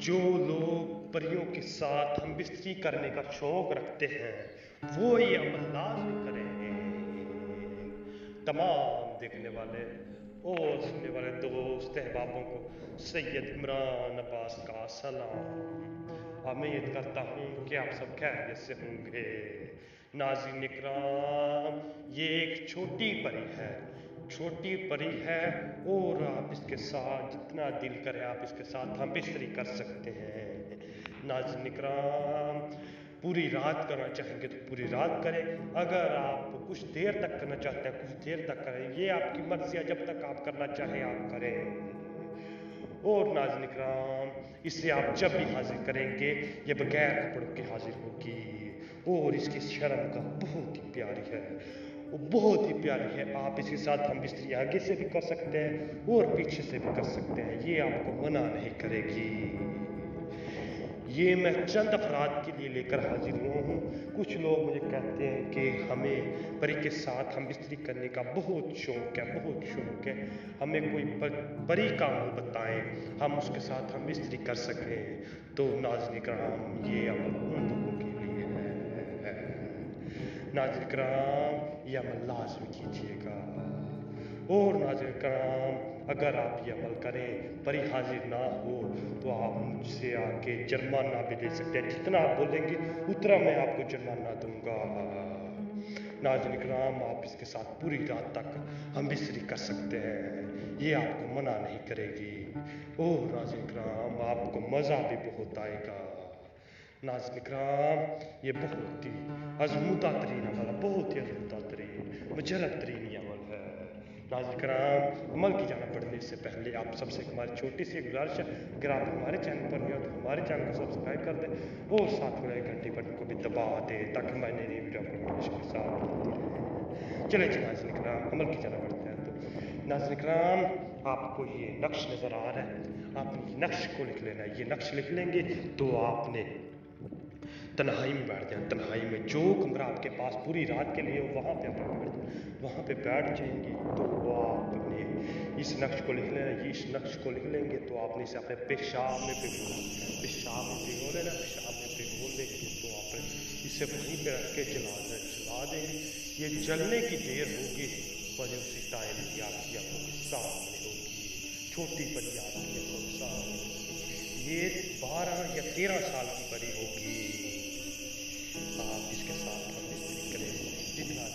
जो लोग परियों के साथ हम बिस्तरी करने का शौक रखते हैं वो ये अमल लाज़मी करें। तमाम देखने वाले और सुनने वाले दोस्त अहबाबों को सैयद इमरान अब्बास का सलाम। उम्मीद करता हूँ कि आप सब खैरियत से होंगे। नाज़रीन इकराम, ये एक छोटी परी है और आप इसके साथ जितना दिल करे आप इसके साथ हम बिस्तरी कर सकते हैं। नाज़रीन इकराम, पूरी रात करना चाहेंगे तो पूरी रात करें, अगर आप कुछ देर तक करना चाहते हैं कुछ देर तक करें, ये आपकी मर्ज़ी है, जब तक आप करना चाहें आप करें। और नाज़रीन इकराम, इसे आप जब भी हाजिर करेंगे ये बगैर कपड़ों के हाजिर होगी और इसकी शर्म का बहुत ही प्यारी है, वो बहुत ही प्यारी है। आप इसके साथ हम बिस्तरी आगे से भी कर सकते हैं और पीछे से भी कर सकते हैं, ये आपको मना नहीं करेगी। ये मैं चंद अफराद के लिए लेकर हाजिर हुआ हूँ। कुछ लोग मुझे कहते हैं कि हमें परी के साथ हम बिस्तरी करने का बहुत शौक़ है, हमें कोई परी का अमल बताएं, हम उसके साथ हम बिस्तरी कर सकें। तो नाज़रीन इकराम, ये अमल उन लोगों के लिए है। नाज़रीन इकराम, ये अमल लाज़मी कीजिएगा। और नाज़रीन इकराम, अगर आप ये अमल करें परी हाजिर ना हो तो आप मुझसे आके जुर्माना भी दे सकते हैं, जितना आप बोलेंगे उतना मैं आपको जुर्माना दूंगा। नाज़रीन इकराम, आप इसके साथ पूरी रात तक हम बिस्तरी कर सकते हैं, ये आपको मना नहीं करेगी। और नाज़रीन इकराम, आपको मज़ा भी बहुत आएगा। नाज़रीन इकराम, ये बहुत ही अज़मुदा तरीन अमल है, बहुत ही अज़मुदा तरीन मुजरब तरीन अमल है। नाज़रीन इकराम, अमल की जाना बढ़ने से पहले आप सबसे हमारी छोटी सी गुजारिश है, अगर आप हमारे चैनल पर नहीं हो तो हमारे चैनल को सब्सक्राइब कर दें और साथ में घंटी बटन को भी दबा दें ताकि हमारी नई नई वीडियो आपको नोटिफिकेशन के साथ मिलती रहे। चलिए नाज़रीन इकराम, अमल की जाना बढ़ते हैं। तो नाज़रीन इकराम, आपको ये नक्श नज़र आ रहा है, आपने ये नक्श को लिख लेना है। ये नक्श लिख लेंगे तो आपने तन्हाई में बैठ जाए, तन्हाई में जो कमरा आपके पास पूरी रात के लिए वहाँ पे वहाँ पे बैठ जाएंगे। तो आपने इस नक्श को लिख लेना। इस नक्श को लिख लेंगे तो आपने इसे अपने पेशाब में भिगो लेना। पेशाब में भिगो लेंगे तो आपने इसे वहीं पे रख के जला देंगे। ये जलने की देर होगी पर उसी टाइम की आपकी आंखों के सामने होगी, छोटी परी आपकी आंखों के सामने होगी। ये 12 या 13 साल की परी होगी। आप इसके साथ हम बिस्तरी करें, जितना